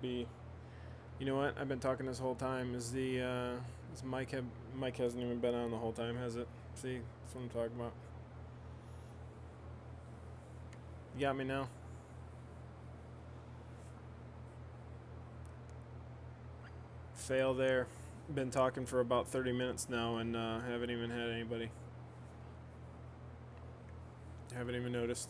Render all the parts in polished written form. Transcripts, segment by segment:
Be, you know what? I've been talking this whole time. Is Mike hasn't even been on the whole time, has it? See, that's what I'm talking about. You got me now. Fail there. Been talking for about 30 minutes now and haven't even had anybody. Haven't even noticed.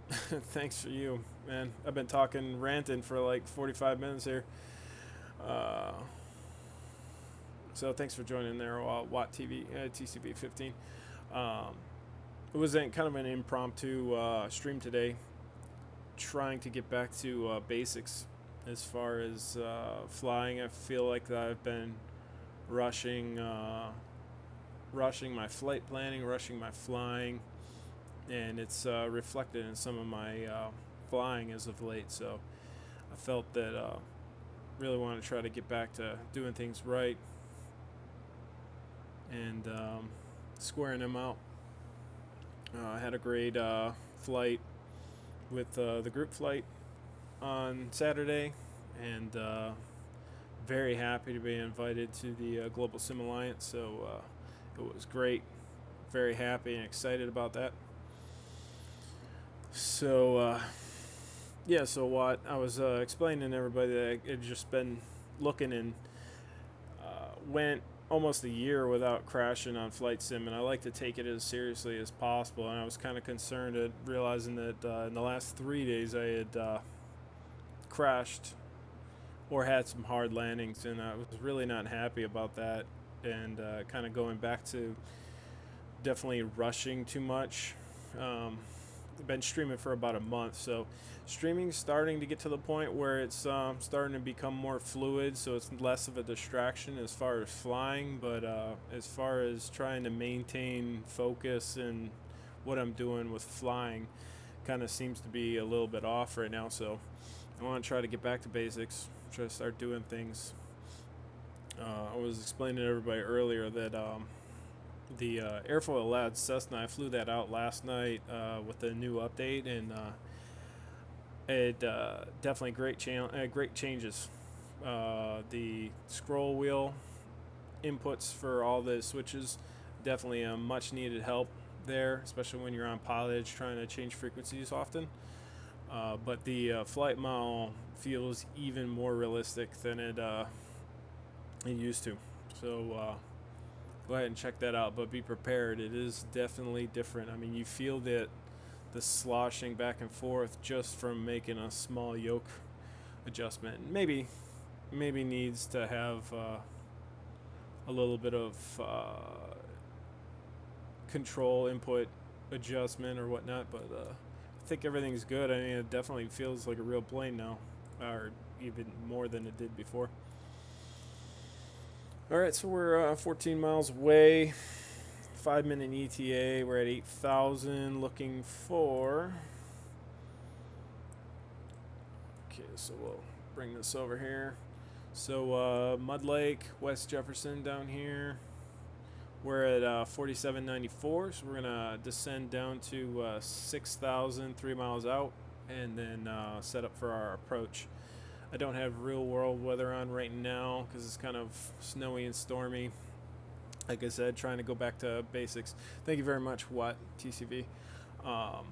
Thanks for you, man. I've been talking, ranting for like 45 minutes here. Uh, so thanks for joining there, Watt TV, TCB 15. Um, it was kind of an impromptu stream today, trying to get back to basics as far as flying. I feel like I've been rushing, rushing my flight planning, rushing my flying, and it's reflected in some of my flying as of late. So I felt that really want to try to get back to doing things right and squaring them out. I had a great flight with the group flight on Saturday, and very happy to be invited to the Global Sim Alliance. So it was great. Very happy and excited about that. So yeah, so what I was explaining to everybody that I had just been looking and went almost a year without crashing on Flight Sim, and I like to take it as seriously as possible. And I was kind of concerned at realizing that in the last 3 days I had crashed or had some hard landings, and I was really not happy about that. And kind of going back to definitely rushing too much. I've been streaming for about a month, so streaming's starting to get to the point where it's starting to become more fluid, so it's less of a distraction as far as flying. But as far as trying to maintain focus and what I'm doing with flying, kind of seems to be a little bit off right now. So I want to try to get back to basics, try to start doing things. I was explaining to everybody earlier that the airfoil lad Cessna, I flew that out last night with the new update, and it definitely great changes. The scroll wheel inputs for all the switches, definitely a much needed help there, especially when you're on pilotage trying to change frequencies often. But the flight model feels even more realistic than it used to. So go ahead and check that out, but be prepared. It is definitely different. I mean, you feel that the sloshing back and forth just from making a small yoke adjustment. Maybe needs to have a little bit of control input adjustment or whatnot, but I think everything's good. I mean, it definitely feels like a real plane now, or even more than it did before. All right, so we're 14 miles away. 5 minute ETA. We're at 8,000. Looking for. Okay, so we'll bring this over here. So Mud Lake, West Jefferson down here. We're at 4794, so we're gonna descend down to 6,000, 3 miles out, and then set up for our approach. I don't have real world weather on right now because it's kind of snowy and stormy. Like I said, trying to go back to basics. Thank you very much, Watt TCV. Um,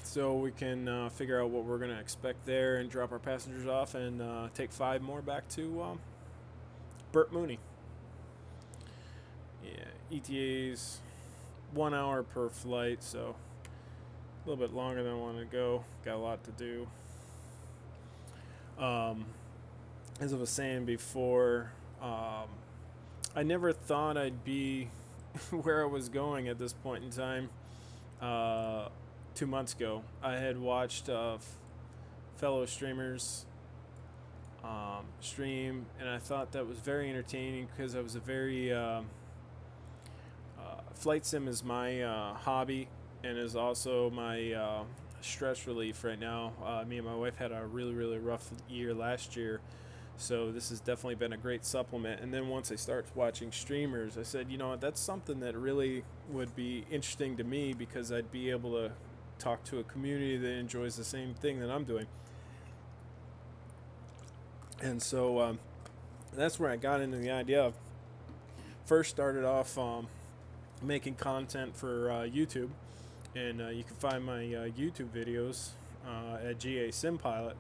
so we can figure out what we're going to expect there and drop our passengers off and take 5 more back to Burt Mooney. Yeah, ETA's 1 hour per flight, so a little bit longer than I want to go. Got a lot to do. As I was saying before, I never thought I'd be where I was going at this point in time. 2 months ago, I had watched fellow streamers stream, and I thought that was very entertaining because I was a very flight sim is my hobby and is also my stress relief right now. Me and my wife had a really rough year last year, so this has definitely been a great supplement. And then once I started watching streamers, I said, you know what, that's something that really would be interesting to me because I'd be able to talk to a community that enjoys the same thing that I'm doing. And so that's where I got into the idea of. First started off making content for YouTube, and you can find my YouTube videos at GA Sim Pilot.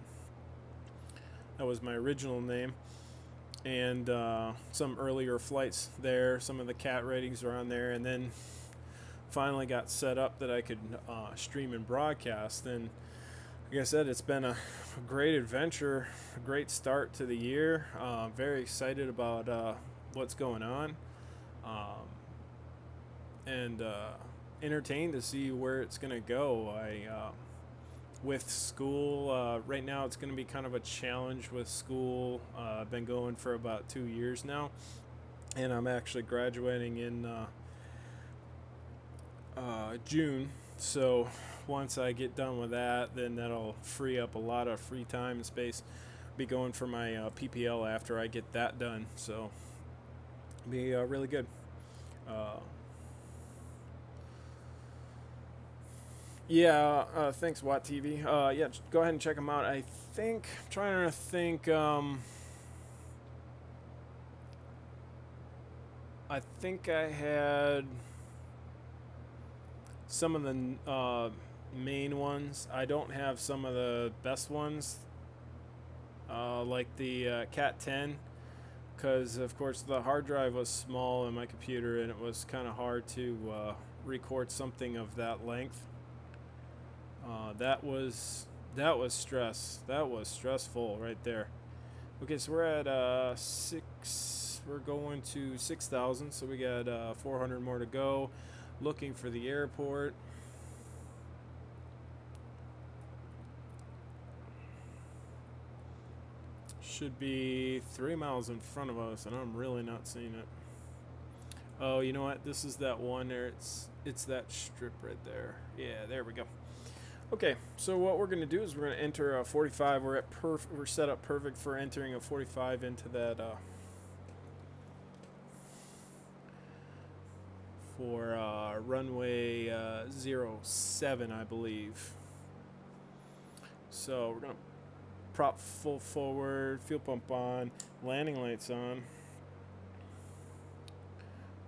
That was my original name, and some earlier flights there. Some of the cat ratings are on there, and then finally got set up that I could stream and broadcast. And like I said, it's been a great adventure, a great start to the year. Very excited about what's going on, and entertained to see where it's going to go. With school, right now it's going to be kind of a challenge with school. I've been going for about 2 years now, and I'm actually graduating in June. So once I get done with that, then that'll free up a lot of free time and space. Be going for my PPL after I get that done, so be really good. Thanks, Watt TV. Yeah, just go ahead and check them out. I'm trying to think. I think I had some of the main ones. I don't have some of the best ones, like the Cat 10, because of course the hard drive was small in my computer, and it was kind of hard to record something of that length. That was stress. That was stressful right there. Okay, so we're at 6. We're going to 6,000, so we got 400 more to go. Looking for the airport. Should be 3 miles in front of us, and I'm really not seeing it. Oh, you know what? This is that one there. It's that strip right there. Yeah, there we go. Okay, so what we're going to do is we're going to enter a 45. We're set up perfect for entering a 45 into that for runway 07, I believe. So we're going to prop full forward, fuel pump on, landing lights on,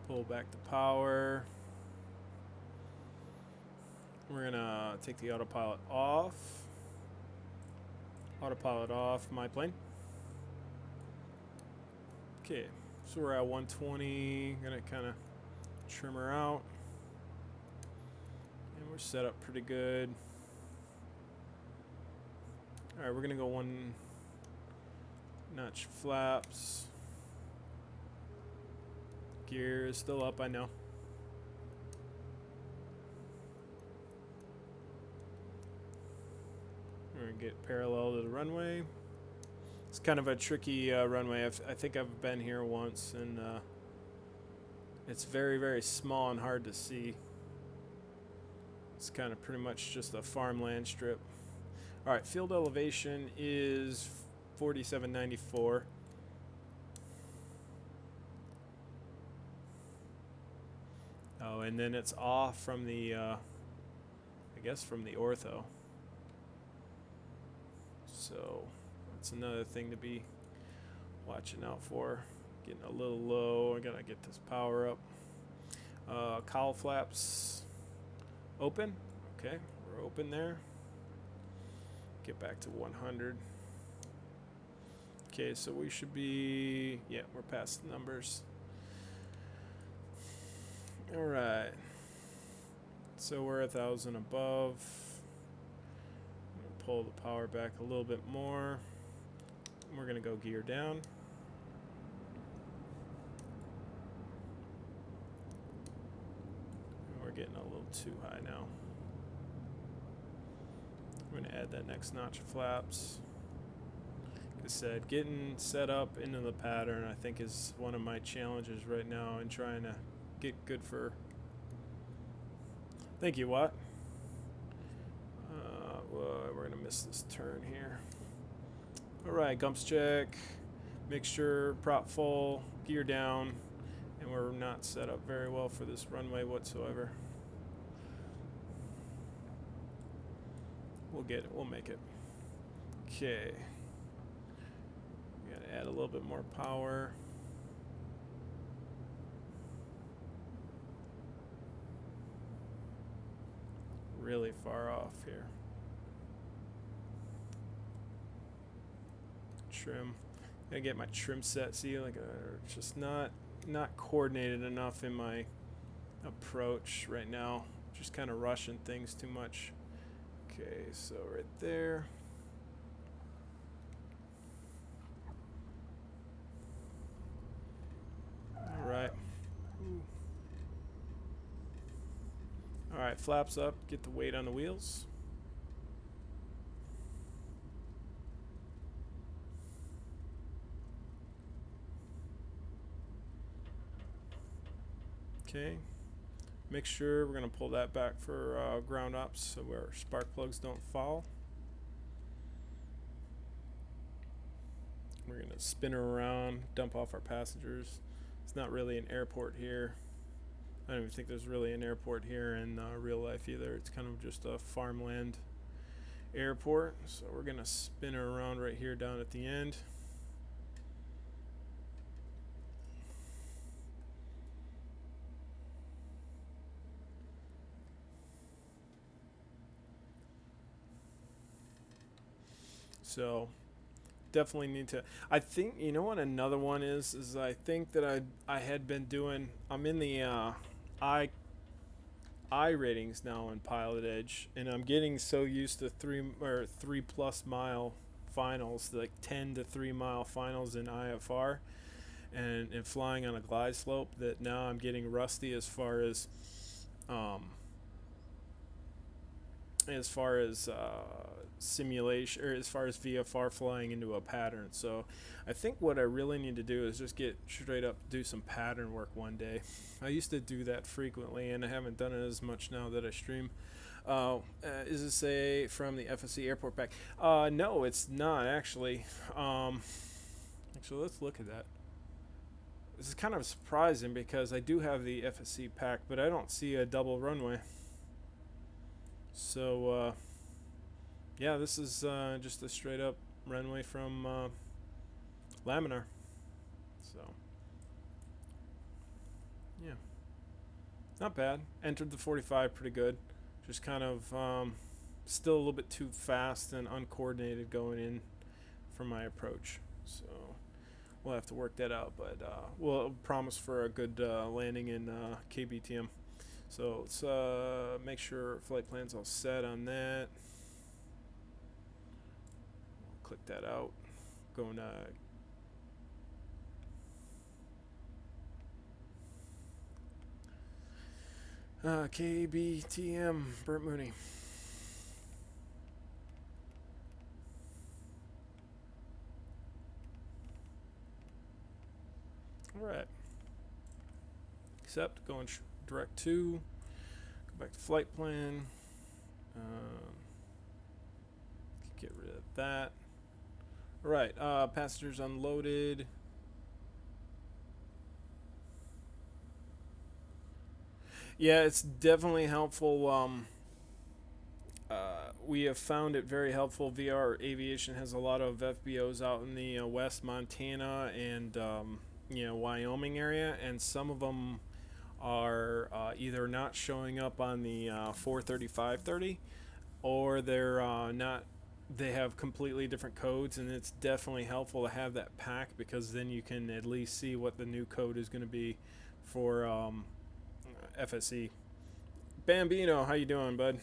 pull back the power. We're gonna take the autopilot off. Autopilot off, my plane. Okay, so we're at 120. Gonna kind of trim her out, and we're set up pretty good. All right, we're gonna go 1 notch flaps. Gear is still up, I know. We're going to get parallel to the runway. It's kind of a tricky runway. I think I've been here once, and it's very, very small and hard to see. It's kind of pretty much just a farmland strip. All right, field elevation is 4794. Oh, and then it's off from the, I guess from the ortho. So that's another thing to be watching out for. Getting a little low. I gotta get this power up. Cowl flaps open. Okay, we're open there. Get back to 100. Okay, so we should be, yeah, we're past the numbers. All right. So we're 1,000 above. Pull the power back a little bit more. We're going to go gear down. We're getting a little too high now. We're going to add that next notch of flaps. Like I said, getting set up into the pattern I think is one of my challenges right now in trying to get good for. Thank you, Watt. We're going to miss this turn here. All right, gumps check, mixture, prop full, gear down, and we're not set up very well for this runway whatsoever. We'll get it. We'll make it. Okay. We gotta add a little bit more power. Really far off here. Trim. Gotta get my trim set. See, like, just not coordinated enough in my approach right now. Just kind of rushing things too much. Okay, so right there. All right. All right, flaps up. Get the weight on the wheels. Okay. Make sure we're going to pull that back for ground ops so our spark plugs don't fall. We're going to spin her around, dump off our passengers. It's not really an airport here. I don't even think there's really an airport here in real life either. It's kind of just a farmland airport. So we're going to spin her around right here down at the end. So definitely need to. I think, you know what another one is I think that I had been doing. I'm in the I ratings now on Pilot Edge, and I'm getting so used to 3+ mile finals, like 10 to 3 mile finals in IFR, and flying on a glide slope, that now I'm getting rusty as far as simulation, or as far as VFR flying into a pattern. So I think what I really need to do is just get straight up, do some pattern work one day. I used to do that frequently, and I haven't done it as much now that I stream. Is this a from the FSC airport pack? No, it's not actually. Actually, let's look at that. This is kind of surprising because I do have the FSC pack, but I don't see a double runway. So, yeah, this is just a straight up runway from Laminar. So, yeah, not bad. Entered the 45 pretty good. Just kind of still a little bit too fast and uncoordinated going in for my approach. So, we'll have to work that out, but we'll promise for a good landing in KBTM. So let's make sure flight plan's all set on that. Click that out. Going KBTM, Burt Mooney. All right. Accept. Going direct to. Go back to flight plan. Get rid of that. All right. Passengers unloaded. Yeah, it's definitely helpful. We have found it very helpful. VR Aviation has a lot of FBOs out in the West Montana and Wyoming area, and some of them are either not showing up on the 43530, or they're not. They have completely different codes, and it's definitely helpful to have that pack, because then you can at least see what the new code is going to be for FSC. Bambino, how you doing, bud?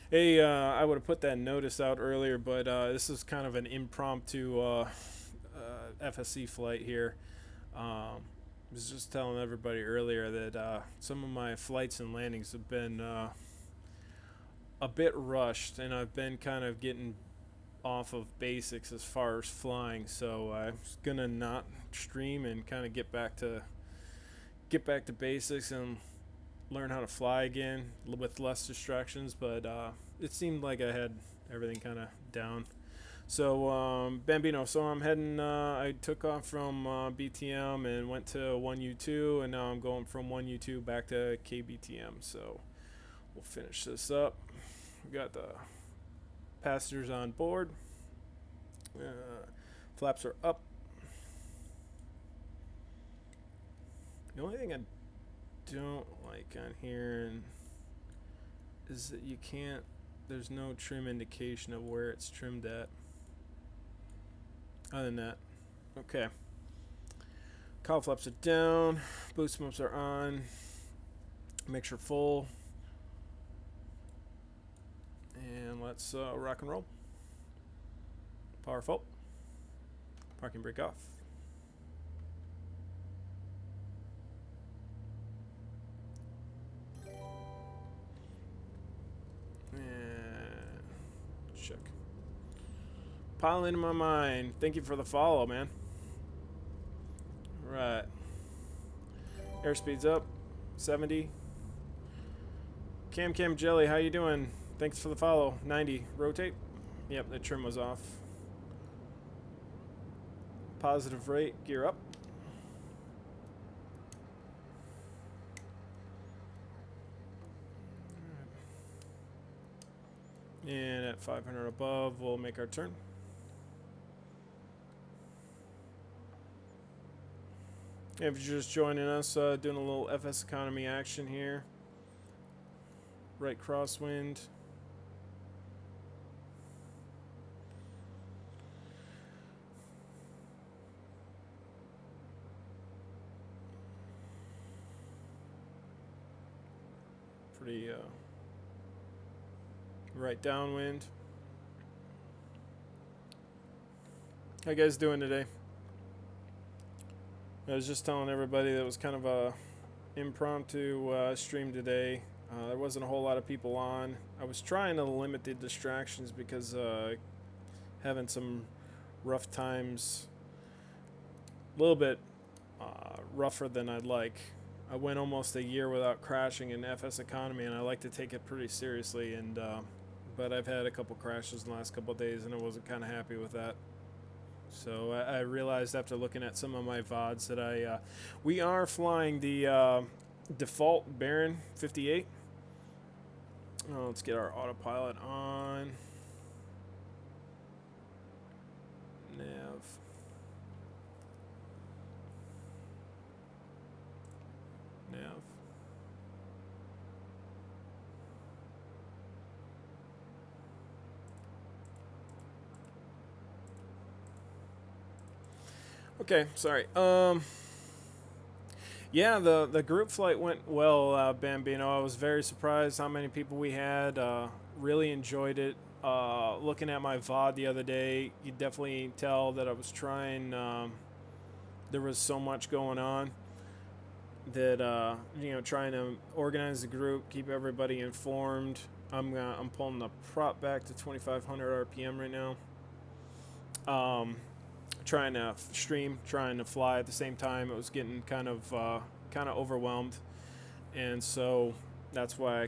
Hey, I would have put that notice out earlier, but this is kind of an impromptu FSC flight here. I was just telling everybody earlier that some of my flights and landings have been a bit rushed, and I've been kind of getting off of basics as far as flying. So I'm gonna not stream and kind of get back to basics and learn how to fly again with less distractions. But it seemed like I had everything kind of down. So Bambino, so I'm heading. I took off from BTM and went to 1U2, and now I'm going from 1U2 back to KBTM. So we'll finish this up. We got the Passengers on board. Flaps are up. The only thing I don't like on here is that you can't, there's no trim indication of where it's trimmed at. Other than that, okay. Cowl flaps are down, boost pumps are on, mixture full, and let's rock and roll. Power full, parking brake off. And check. Piling in my mind. Thank you for the follow, man. Right. Airspeed's up. 70. Cam Jelly, how you doing? Thanks for the follow. 90. Rotate. Yep, the trim was off. Positive rate. Gear up. And at 500 above, we'll make our turn. If you're just joining us, doing a little FS economy action here. Right crosswind. Pretty right downwind. How you guys doing today? I was just telling everybody that it was kind of a impromptu stream today. There wasn't a whole lot of people on. I was trying to limit the distractions because having some rough times, a little bit rougher than I'd like. I went almost a year without crashing in FS economy, and I like to take it pretty seriously. And but I've had a couple crashes in the last couple of days, and I wasn't kind of happy with that. So I realized after looking at some of my VODs that we are flying the default Baron 58. Let's get our autopilot on. Nav. Okay, sorry. Yeah, the group flight went well, Bambino. I was very surprised how many people we had. Really enjoyed it. Looking at my VOD the other day, you definitely tell that I was trying. There was so much going on that trying to organize the group, keep everybody informed. I'm pulling the prop back to 2,500 RPM right now. Trying to stream, trying to fly at the same time. It was getting kind of overwhelmed, and so that's why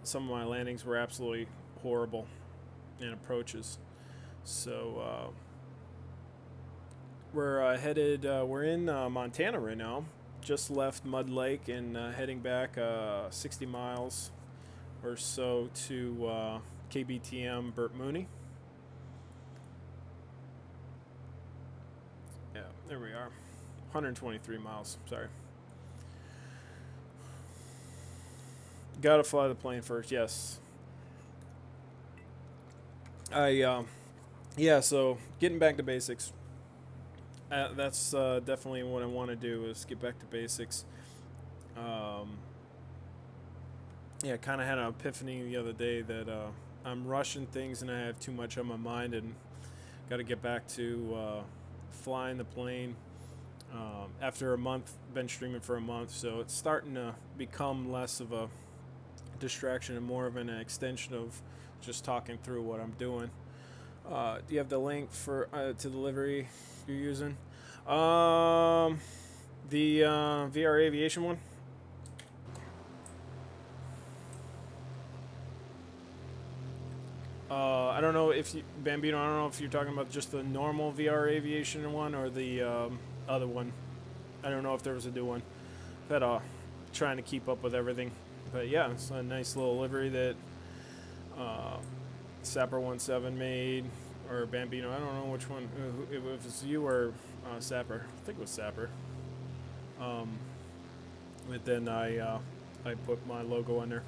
some of my landings were absolutely horrible and approaches. So we're headed. We're in Montana right now. Just left Mud Lake and heading back 60 miles or so to KBTM Burt Mooney. Yeah, there we are. 123 miles. Sorry. Gotta fly the plane first. Yes. Yeah. So getting back to basics. That's definitely what I want to do is get back to basics. Yeah, kind of had an epiphany the other day that I'm rushing things and I have too much on my mind and got to get back to flying the plane. After a month, been streaming for a month, so it's starting to become less of a distraction and more of an extension of just talking through what I'm doing. Do you have the link for to the livery you're using? The VR Aviation one. I don't know if you, Bambino, I don't know if you're talking about just the normal VR Aviation one or the other one. I don't know if there was a new one. But trying to keep up with everything. But yeah, it's a nice little livery that Sapper 17 made, or Bambino. I don't know which one. If it's you or Sapper. I think it was Sapper. Um, but then I put my logo on there.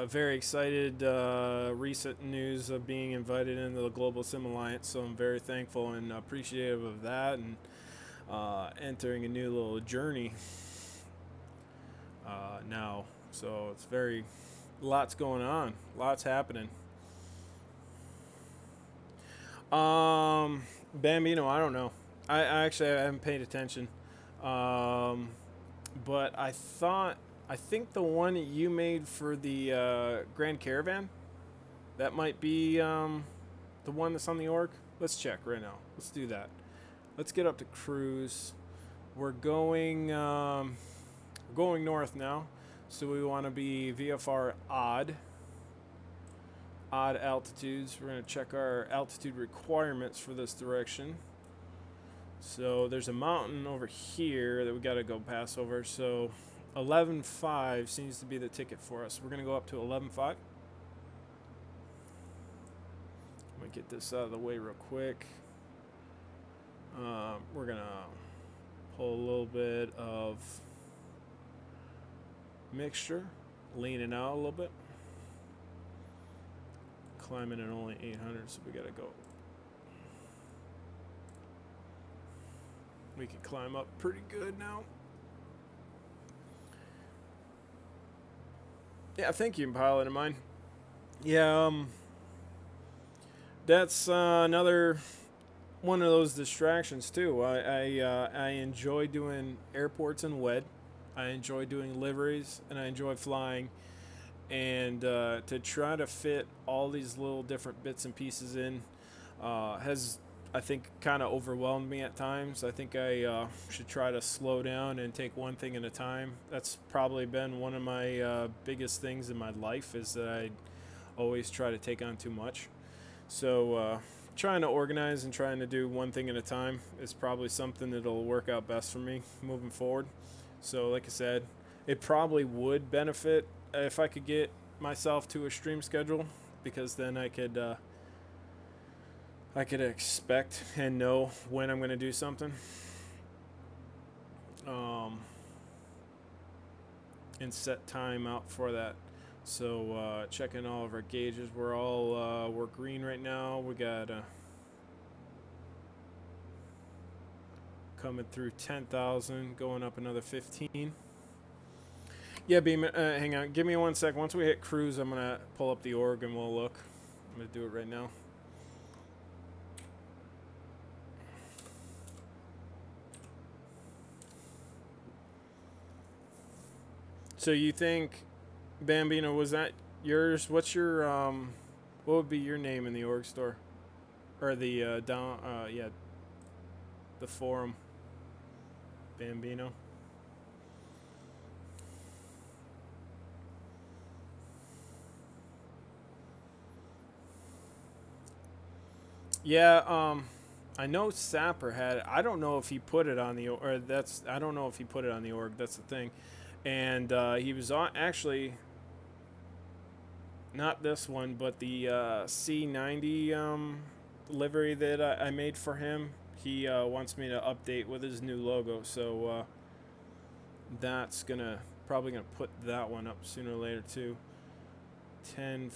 Very excited. Recent news of being invited into the Global Sim Alliance, so I'm very thankful and appreciative of that, and entering a new little journey now. So it's very, lots going on, lots happening. Bambino, I don't know. I actually I haven't paid attention. Um, but I think the one that you made for the Grand Caravan, that might be the one that's on the org. Let's check right now. Let's do that. Let's get up to cruise. We're going north now, so we want to be VFR odd altitudes. We're going to check our altitude requirements for this direction. So there's a mountain over here that we got to go pass over. So 11.5 seems to be the ticket for us. We're going to go up to 11.5. Let me get this out of the way real quick. We're going to pull a little bit of mixture, leaning out a little bit. Climbing at only 800, so we got to go. We can climb up pretty good now. Yeah, thank you, pilot of mine. Yeah, that's another one of those distractions too. I enjoy doing airports and WED. I enjoy doing liveries, and I enjoy flying. And to try to fit all these little different bits and pieces in has, I think, kind of overwhelmed me at times. I think I should try to slow down and take one thing at a time. That's probably been one of my biggest things in my life, is that I always try to take on too much. So trying to organize and trying to do one thing at a time is probably something that'll work out best for me moving forward. So like I said, it probably would benefit if I could get myself to a stream schedule, because then I could expect and know when I'm going to do something, and set time out for that. So checking all of our gauges, we're green right now. We got coming through 10,000, going up another 15. Yeah, Beam, hang on. Give me 1 sec. Once we hit cruise, I'm going to pull up the org and we'll look. I'm going to do it right now. So you think, Bambino, was that yours? What's your, what would be your name in the org store? Or the, the forum? Bambino. Yeah, I know Sapper had it. I don't know if he put it on the I don't know if he put it on the org. That's the thing. And he was on, actually, not this one, but the C90 livery that I made for him. He wants me to update with his new logo, so that's probably gonna put that one up sooner or later too. 10-4.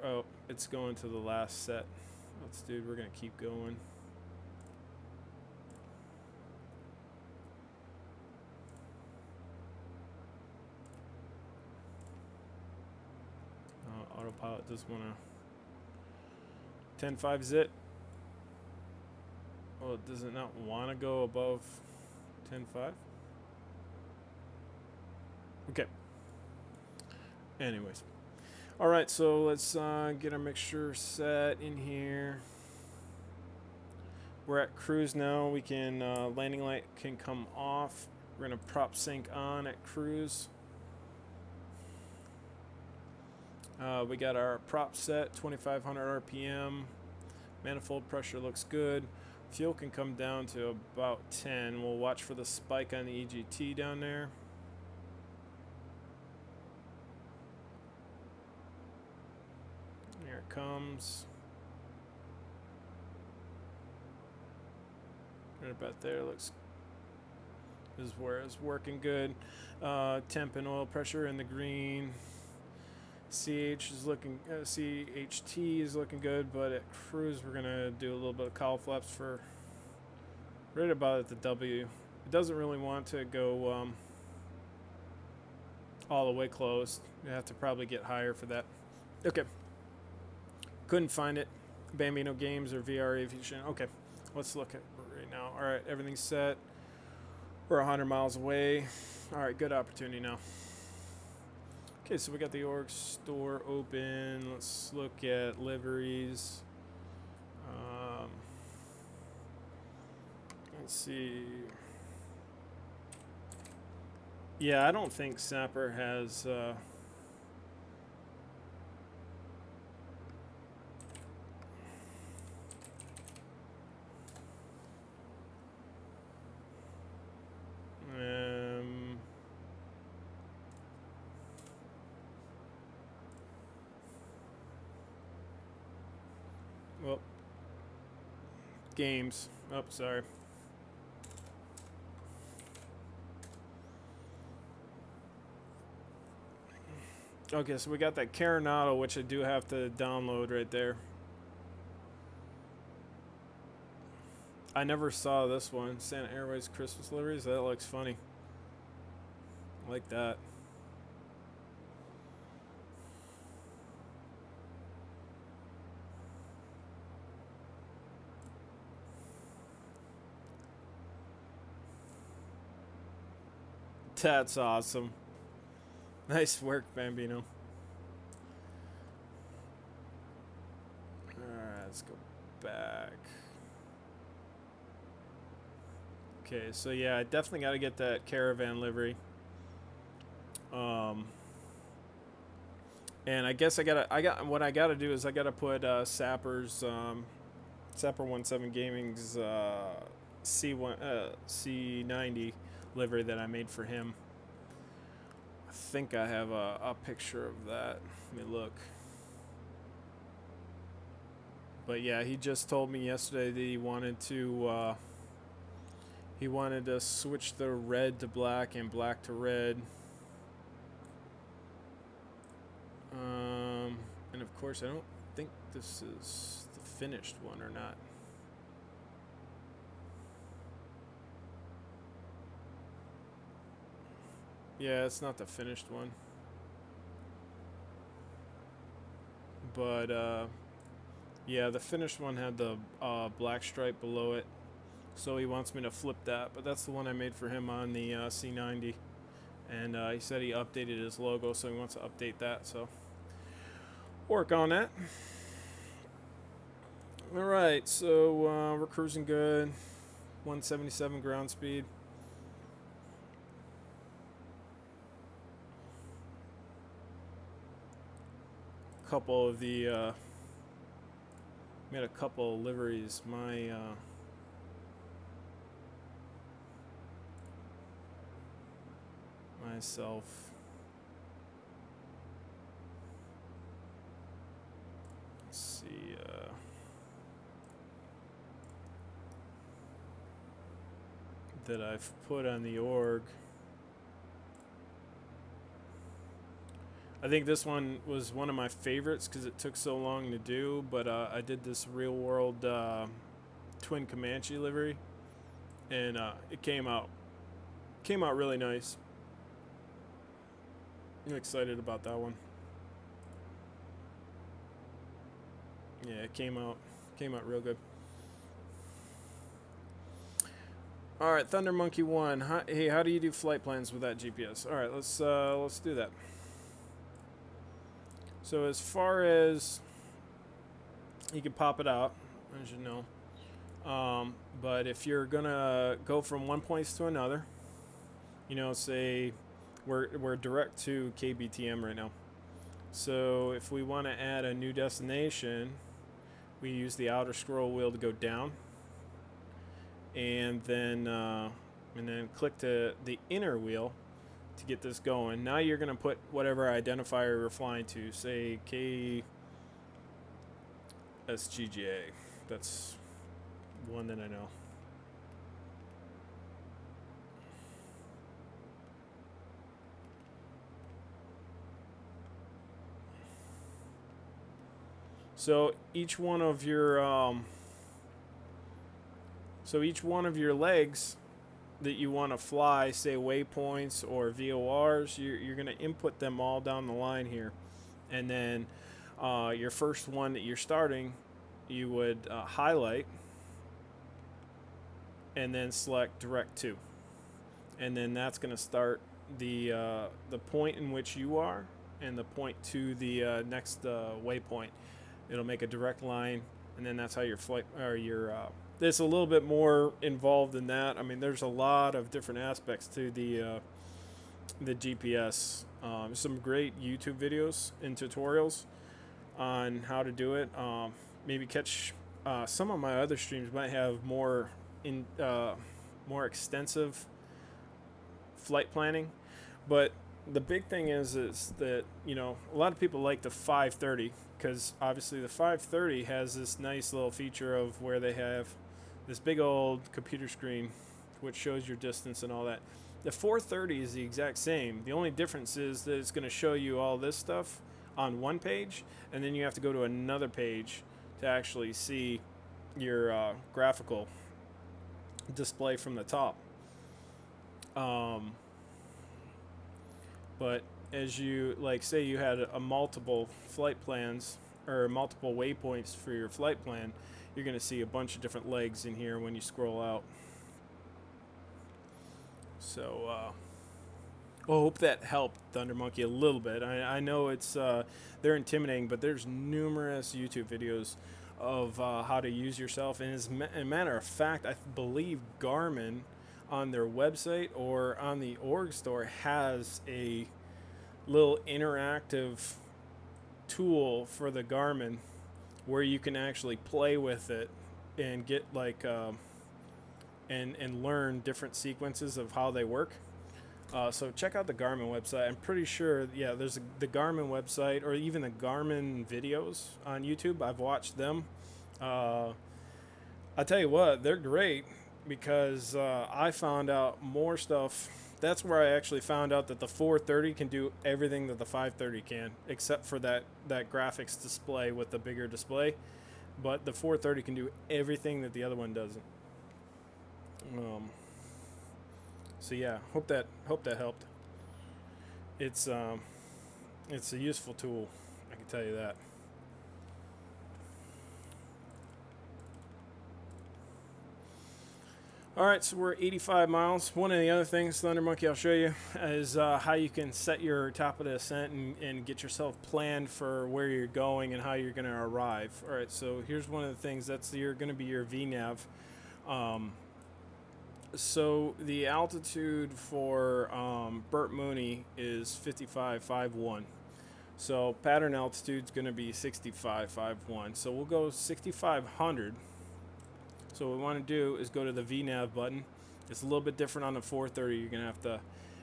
Oh, it's going to the last set. Dude, we're gonna keep going. Autopilot does want to 10.5 zit. Well, does it not want to go above 10.5? Okay. Anyways. Alright, so let's get our mixture set in here. We're at cruise now. We can, landing light can come off. We're going to prop sync on at cruise. We got our prop set, 2,500 RPM. Manifold pressure looks good. Fuel can come down to about 10. We'll watch for the spike on the EGT down there. it comes. Right about there. Looks. This is where it's working good. Temp and oil pressure in the green. CH is looking. CHT is looking good, but at cruise we're gonna do a little bit of cowl flaps for right about at the W. It doesn't really want to go all the way closed. You have to probably get higher for that. Okay. Couldn't find it. Bambino Games or VR Aviation. Okay. Let's look at it right now. All right, everything's set. We're 100 miles away. All right, good opportunity now. Okay, so we got the org store open. Let's look at liveries. Let's see. Yeah, I don't think Sapper has... well, games. Oh, sorry. Okay, so we got that Carenado, which I do have to download right there. I never saw this one. Santa Airways Christmas liveries. That looks funny. I like that. That's awesome. Nice work, Bambino. Alright, let's go back. Okay, so yeah, I definitely got to get that Caravan livery. And I guess what I gotta do is I gotta put Sapper's Sapper 17 Gaming's C90 livery that I made for him. I think I have a picture of that. Let me look. But yeah, he just told me yesterday that he wanted to switch the red to black and black to red. And of course, I don't think this is the finished one or not. Yeah, it's not the finished one. But, yeah, the finished one had the black stripe below it. So he wants me to flip that. But that's the one I made for him on the C90. And he said he updated his logo, so he wants to update that. So, work on that. Alright, so we're cruising good. 177 ground speed. Couple of the made a couple of liveries. Myself. Let's see. That I've put on the org. I think this one was one of my favorites because it took so long to do, but I did this real world twin Comanche livery, and it came out really nice. I'm excited about that one. Yeah, it came out real good. All right, Thunder Monkey 1. Hey, how do you do flight plans with that GPS? All right, let's do that. So as far as you can pop it out, as you know, but if you're gonna go from one place to another, you know, say we're direct to KBTM right now. So if we want to add a new destination, we use the outer scroll wheel to go down, and then click the inner wheel to get this going. Now you're going to put whatever identifier you're flying to, say SGJ. That's one that I know. So each one of your legs that you want to fly, say waypoints or VORs, you're going to input them all down the line here, and then your first one that you're starting, you would highlight, and then select direct to, and then that's going to start the point in which you are, and the point to the next waypoint. It'll make a direct line, and then that's how your flight or your it's a little bit more involved than that. I mean, there's a lot of different aspects to the GPS. Some great YouTube videos and tutorials on how to do it. Maybe catch some of my other streams might have more more extensive flight planning, but the big thing is that a lot of people like the 530 because obviously the 530 has this nice little feature of where they have this big old computer screen which shows your distance and all that. The 430 is the exact same. The only difference is that it's going to show you all this stuff on one page, and then you have to go to another page to actually see your graphical display from the top. But as you say you had a multiple flight plans or multiple waypoints for your flight plan, you're going to see a bunch of different legs in here when you scroll out. So I hope that helped Thunder Monkey a little bit. I know it's they're intimidating, but there's numerous YouTube videos of how to use yourself. And as a matter of fact, I believe Garmin on their website or on the org store has a little interactive tool for the Garmin where you can actually play with it and get and learn different sequences of how they work. So check out the Garmin website. I'm pretty sure, there's the Garmin website or even the Garmin videos on YouTube. I've watched them. I'll tell you what, they're great because I found out more stuff. That's where I actually found out that the 430 can do everything that the 530 can, except for that graphics display with the bigger display. But the 430 can do everything that the other one doesn't. So yeah, hope that helped. It's a useful tool, I can tell you that. All right, so we're 85 miles. One of the other things, Thunder Monkey, I'll show you is how you can set your top of the ascent and get yourself planned for where you're going and how you're going to arrive. All right, so here's one of the things. That's going to be your VNAV. So the altitude for Burt Mooney is 55.51. So pattern altitude is going to be 65.51. So we'll go 6,500. So what we want to do is go to the VNAV button. It's a little bit different on the 430. You're going to have to,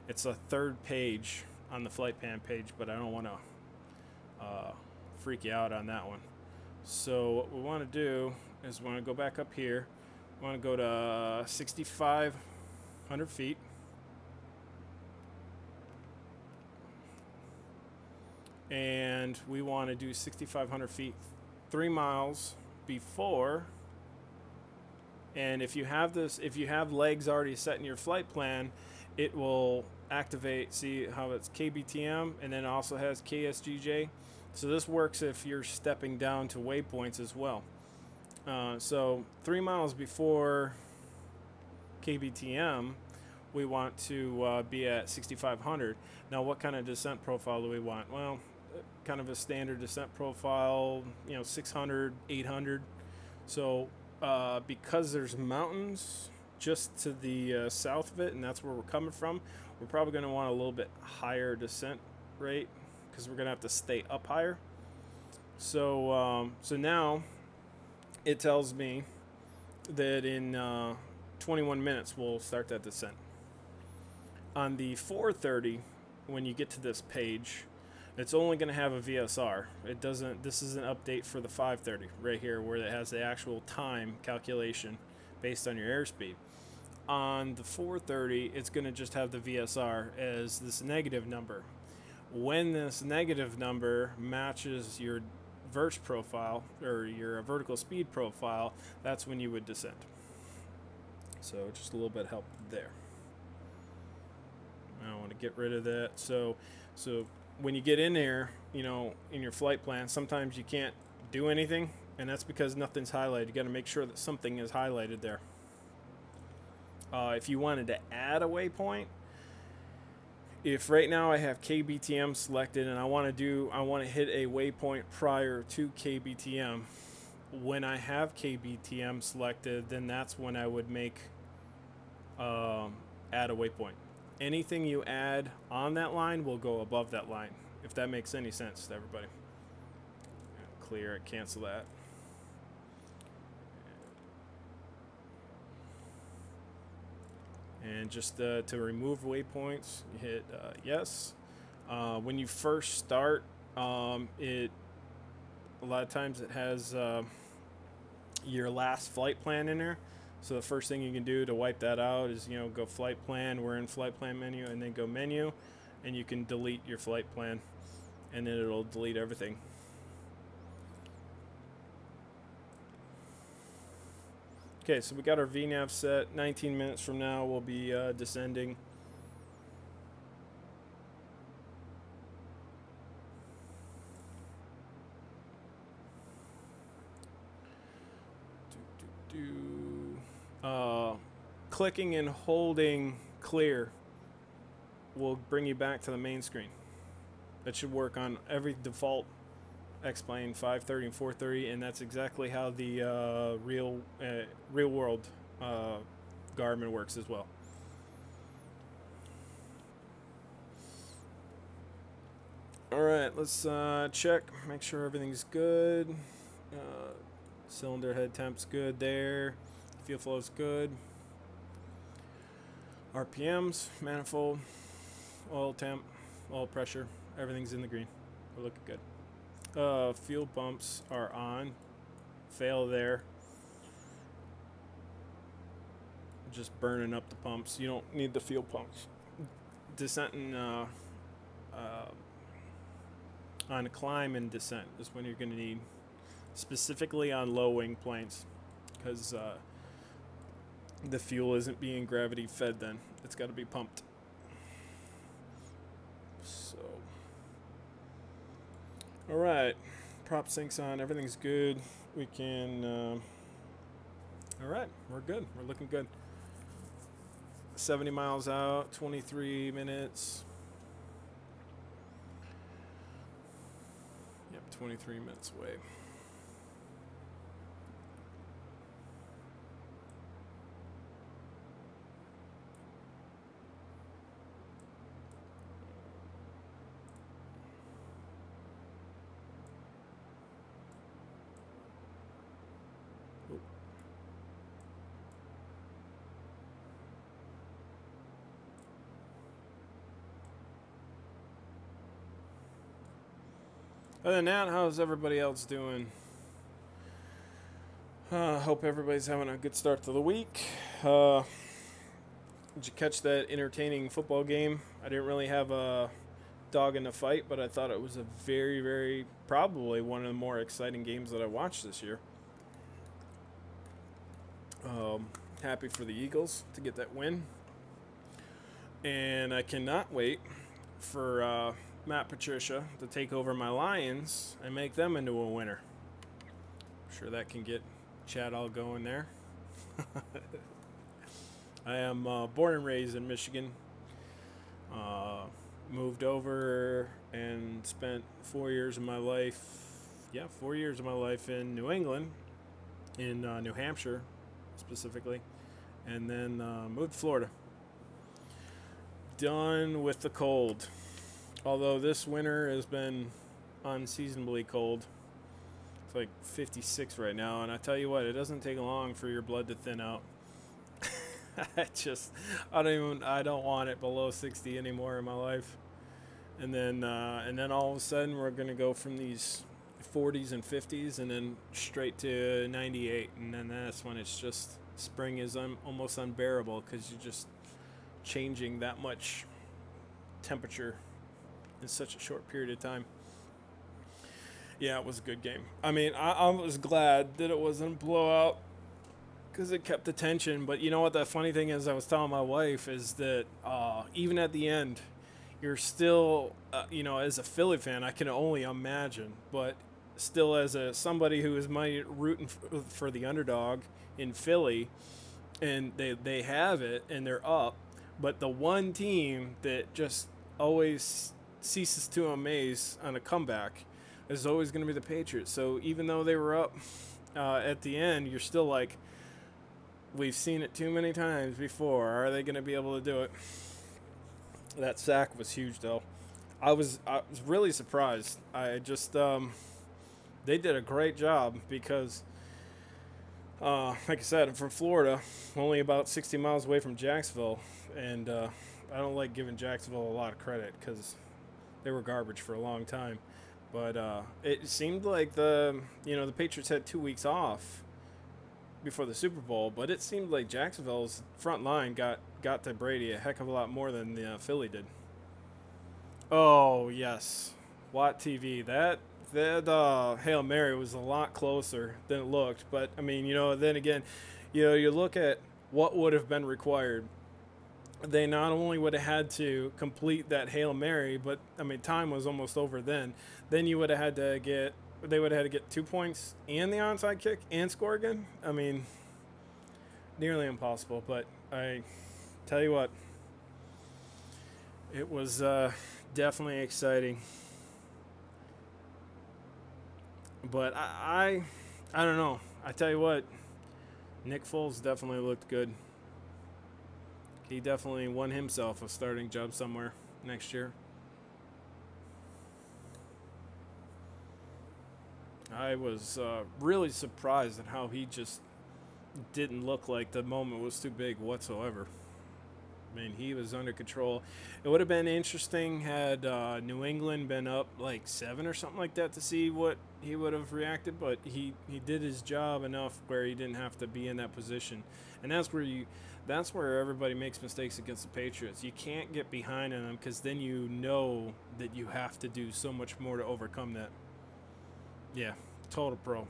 it's a third page on the flight plan page, but I don't want to freak you out on that one. So what we want to do is we want to go back up here. We want to go to 6,500 feet. And we want to do 6,500 feet 3 miles before. And if you have legs already set in your flight plan, it will activate. See how it's KBTM, and then it also has KSGJ. So this works if you're stepping down to waypoints as well. So 3 miles before KBTM, we want to be at 6,500. Now, what kind of descent profile do we want? Well, kind of a standard descent profile, 600, 800. So because there's mountains just to the south of it, and that's where we're coming from, we're probably going to want a little bit higher descent rate because we're going to have to stay up higher. So so now it tells me that in 21 minutes we'll start that descent. On the 430, when you get to this page, It's only going to have a VSR. It doesn't. This is an update for the 530 right here, where it has the actual time calculation based on your airspeed. On the 430, it's going to just have the VSR as this negative number. When this negative number matches your verse profile or your vertical speed profile, that's when you would descend. So just a little bit of help there. I want to get rid of that. So when you get in there, you know, in your flight plan, sometimes you can't do anything, and that's because nothing's highlighted. You got to make sure that something is highlighted there. If you wanted to add a waypoint, if right now I have KBTM selected and I want to hit a waypoint prior to KBTM, when I have KBTM selected, then that's when I would make add a waypoint. Anything you add on that line will go above that line, if that makes any sense to everybody. Clear it, cancel that. And just to remove waypoints, you hit yes. When you first start, a lot of times it has your last flight plan in there. So the first thing you can do to wipe that out is, you know, go flight plan. We're in flight plan menu, and then go menu, and you can delete your flight plan, and then it'll delete everything. Okay, so we got our VNAV set. 19 minutes from now, we'll be descending. Clicking and holding clear will bring you back to the main screen. That should work on every default X-Plane 530 and 430, and that's exactly how the real world Garmin works as well. All right, let's check, make sure everything's good. Cylinder head temp's good there. Fuel flow's good. RPMs, manifold, oil temp, oil pressure, everything's in the green. We're looking good. Fuel pumps are on. Fail there. Just burning up the pumps. You don't need the fuel pumps. Descent on a climb and descent is when you're going to need, specifically on low wing planes, because the fuel isn't being gravity fed then. It's got to be pumped. So, all right, prop sync's on, everything's good. We can, all right, we're good. We're looking good. 70 miles out, 23 minutes. Yep, 23 minutes away. Other than that, how's everybody else doing? Hope everybody's having a good start to the week. Did you catch that entertaining football game? I didn't really have a dog in the fight, but I thought it was a very, very, probably one of the more exciting games that I watched this year. Happy for the Eagles to get that win. And I cannot wait for Matt Patricia to take over my Lions and make them into a winner. I'm sure that can get Chad all going there. I am born and raised in Michigan. Moved over and spent 4 years of my life, 4 years of my life in New England, in New Hampshire specifically, and then moved to Florida. Done with the cold. Although this winter has been unseasonably cold. It's like 56 right now, and I tell you what, it doesn't take long for your blood to thin out. I don't want it below 60 anymore in my life. and then all of a sudden we're gonna go from these 40s and 50s, and then straight to 98, and then that's when it's just spring is almost unbearable because you're just changing that much temperature in such a short period of time. Yeah, it was a good game. I mean, I was glad that it wasn't a blowout because it kept the tension. But you know what? The funny thing is, I was telling my wife is that even at the end, you're still, as a Philly fan, I can only imagine, but still as a somebody who is rooting for the underdog in Philly, and they have it and they're up, but the one team that just always ceases to amaze on a comeback is always going to be the Patriots. So even though they were up at the end, you're still like, we've seen it too many times before. Are they going to be able to do it? That sack was huge, though. I was really surprised. I just they did a great job because, like I said, I'm from Florida, only about 60 miles away from Jacksonville, and I don't like giving Jacksonville a lot of credit because they were garbage for a long time. But it seemed like the Patriots had 2 weeks off before the Super Bowl, but it seemed like Jacksonville's front line got to Brady a heck of a lot more than the Philly did. Oh yes, Watt TV. That Hail Mary was a lot closer than it looked. But I mean, then again, you look at what would have been required. They not only would have had to complete that Hail Mary, but I mean, time was almost over then. Then you would have had to get they would have had to get 2 points and the onside kick and score again. I mean, nearly impossible. But I tell you what, it was definitely exciting. But I don't know. I tell you what, Nick Foles definitely looked good. He definitely won himself a starting job somewhere next year. I was really surprised at how he just didn't look like the moment was too big whatsoever. I mean, he was under control. It would have been interesting had New England been up like 7 or something like that to see what he would have reacted, but he did his job enough where he didn't have to be in that position. And that's where everybody makes mistakes against the Patriots. You can't get behind on them because then you know that you have to do so much more to overcome that. Yeah, total pro.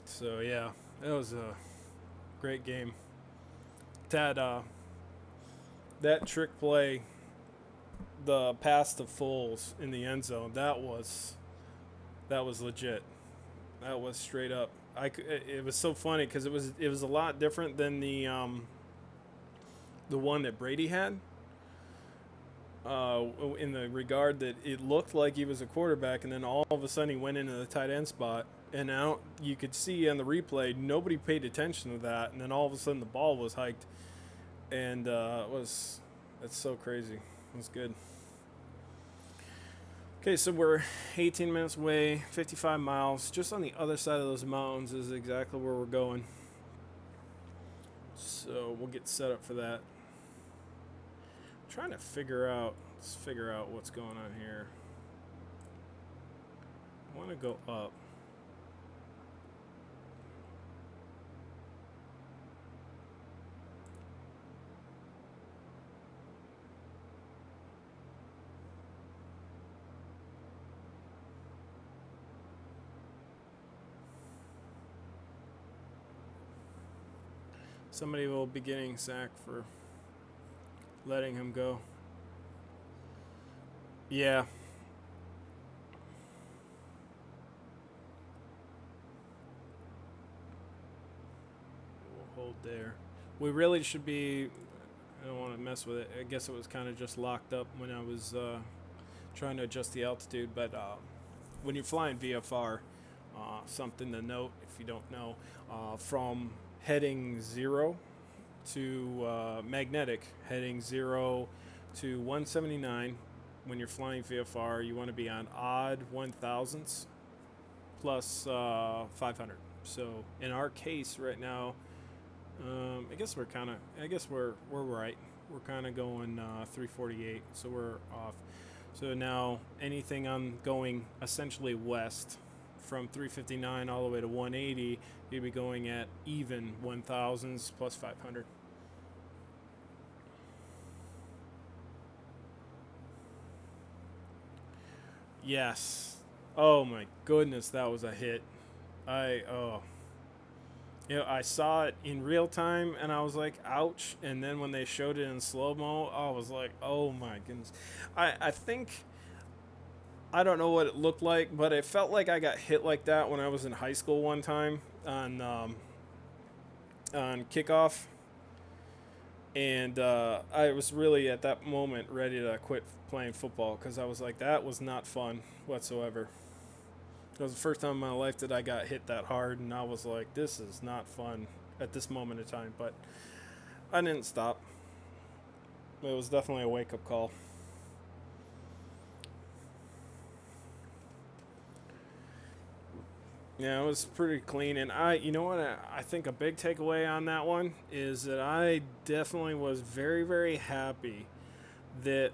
So yeah, that was a great game. That trick play, the pass to Foles in the end zone, that was legit. That was straight up. It was so funny because it was a lot different than the one that Brady had. In the regard that it looked like he was a quarterback, and then all of a sudden he went into the tight end spot, and now you could see on the replay nobody paid attention to that, and then all of a sudden the ball was hiked, and that's so crazy. It was good. Okay, so we're 18 minutes away, 55 miles. Just on the other side of those mountains is exactly where we're going. So we'll get set up for that. I'm trying to figure out what's going on here. I want to go up. Somebody will be getting sacked for letting him go. Yeah. We'll hold there. We really should be. I don't want to mess with it. I guess it was kind of just locked up when I was trying to adjust the altitude. But when you're flying VFR, something to note if you don't know, from heading 0 to magnetic, heading 0 to 179. When you're flying VFR, you want to be on odd 1,000ths plus 500. So in our case right now, I guess we're right. we're kind of going 348, so we're off. So now anything on going essentially west from 359 all the way to 180, you'd be going at even 1000s plus 500. Yes. Oh my goodness, that was a hit. Oh, I saw it in real time and I was like, ouch. And then when they showed it in slow mo, I was like, oh my goodness. I think, I don't know what it looked like, but it felt like I got hit like that when I was in high school one time on kickoff. And I was really at that moment ready to quit playing football because I was like, that was not fun whatsoever. It was the first time in my life that I got hit that hard, and I was like, this is not fun at this moment in time. But I didn't stop. It was definitely a wake up call. Yeah, it was pretty clean. And you know what? I think a big takeaway on that one is that I definitely was very, very happy that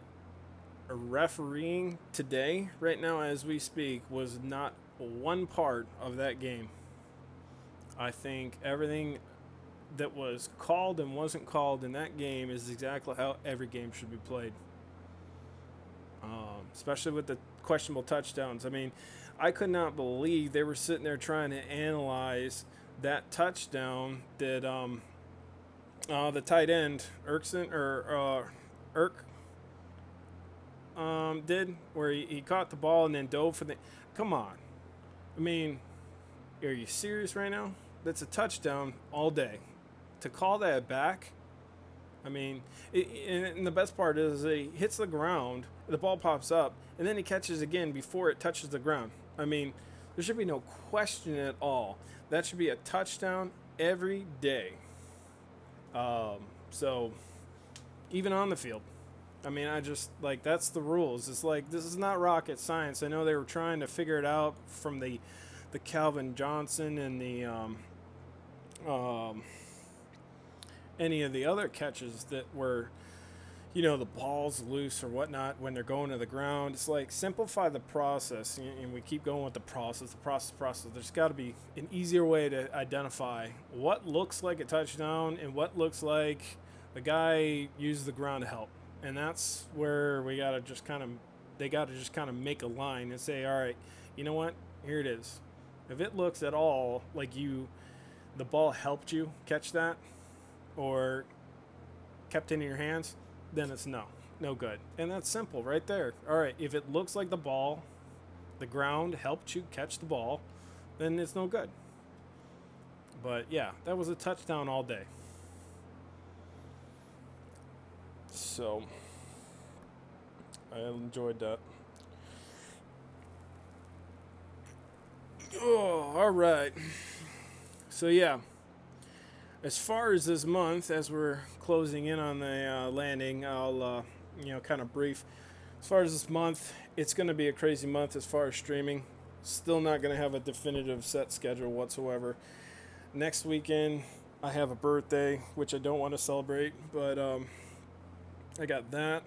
refereeing today, right now as we speak, was not one part of that game. I think everything that was called and wasn't called in that game is exactly how every game should be played. Especially with the questionable touchdowns. I mean, I could not believe they were sitting there trying to analyze that touchdown that the tight end Erkson or Irk did, where he caught the ball and then dove for the. Come on, I mean, are you serious right now? That's a touchdown all day. To call that back, I mean, and the best part is he hits the ground, the ball pops up, and then he catches again before it touches the ground. I mean, there should be no question at all. That should be a touchdown every day. So, even on the field. I mean, I just, like, that's the rules. It's like, this is not rocket science. I know they were trying to figure it out from the Calvin Johnson and the any of the other catches that were, the ball's loose or whatnot when they're going to the ground. It's like, simplify the process. And we keep going with the process. There's got to be an easier way to identify what looks like a touchdown and what looks like the guy used the ground to help. And that's where they got to just kind of make a line and say, all right, you know what? Here it is. If it looks at all like the ball helped you catch that or kept it in your hands, then it's no good. And that's simple right there. All right, if it looks like the ground helped you catch the ball, then it's no good. But yeah, that was a touchdown all day. So I enjoyed that. Oh, all right. So yeah, as far as this month, as we're closing in on the landing, I'll kind of brief. As far as this month, it's going to be a crazy month as far as streaming. Still not going to have a definitive set schedule whatsoever. Next weekend, I have a birthday, which I don't want to celebrate, but I got that.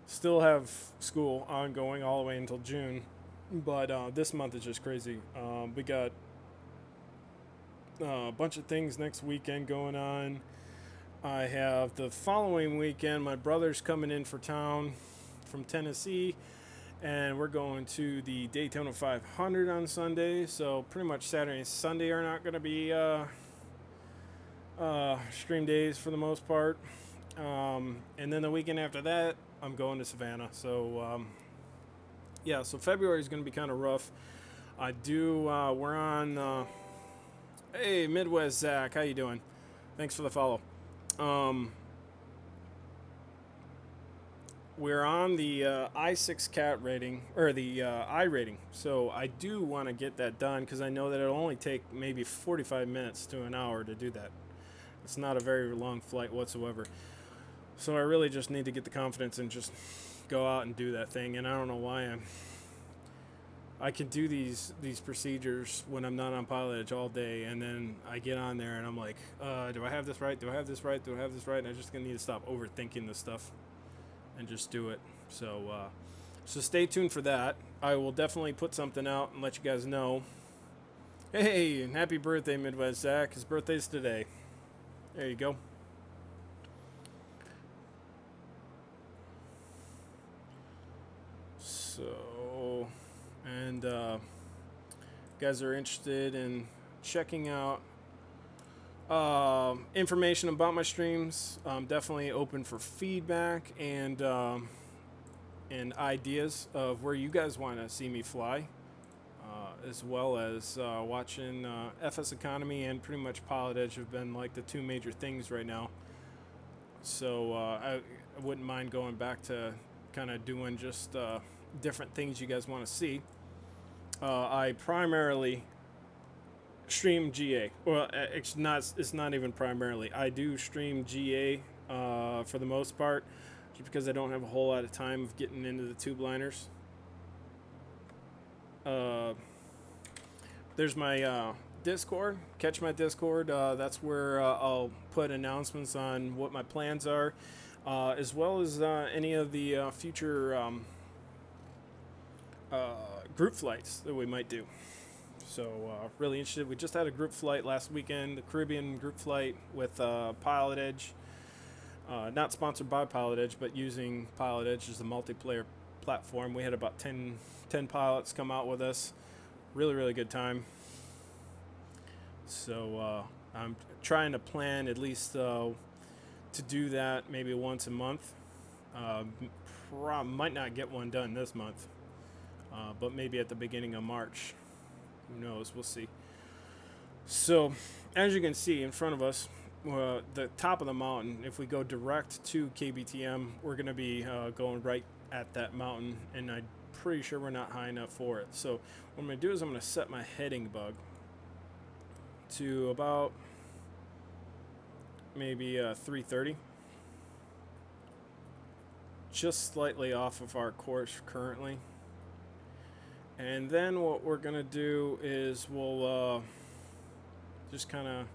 Still have school ongoing all the way until June, but this month is just crazy. We got a bunch of things next weekend going on. I have the following weekend, my brother's coming in for town from Tennessee, and we're going to the Daytona 500 on Sunday. So pretty much Saturday and Sunday are not going to be stream days for the most part. And then the weekend after that, I'm going to Savannah. So so February is going to be kind of rough. We're on. Hey, Midwest Zach, how you doing? Thanks for the follow. We're on the i6 cat rating, or the I rating. So I do want to get that done because I know that it'll only take maybe 45 minutes to an hour to do that. It's not a very long flight whatsoever. So I really just need to get the confidence and just go out and do that thing. And I don't know why I can do these procedures when I'm not on pilot edge all day, and then I get on there and I'm like, do I have this right? Do I have this right? Do I have this right? And I'm just gonna need to stop overthinking this stuff and just do it. So stay tuned for that. I will definitely put something out and let you guys know. Hey, and happy birthday, Midwest Zach. His birthday's today. There you go. So, and guys are interested in checking out information about my streams, I'm definitely open for feedback and ideas of where you guys want to see me fly, as well as watching FS Economy and pretty much Pilot Edge have been like the two major things right now. So I wouldn't mind going back to kind of doing just different things you guys want to see. I primarily stream GA. Well, it's not even primarily. I do stream GA for the most part, just because I don't have a whole lot of time of getting into the tube liners. There's my Discord. Catch my Discord. That's where I'll put announcements on what my plans are, as well as any of the future group flights that we might do. So really interested. We just had a group flight last weekend, the Caribbean group flight with Pilot Edge. Not sponsored by Pilot Edge, but using Pilot Edge as a multiplayer platform. We had about 10 pilots come out with us. Really, really good time. So I'm trying to plan at least to do that maybe once a month. Might not get one done this month, but maybe at the beginning of March. Who knows? We'll see. So, as you can see in front of us, the top of the mountain, if we go direct to KBTM, we're going to be going right at that mountain, and I'm pretty sure we're not high enough for it. So, what I'm going to do is I'm going to set my heading bug to about maybe 330. Just slightly off of our course currently. And then what we're going to do is we'll just kind of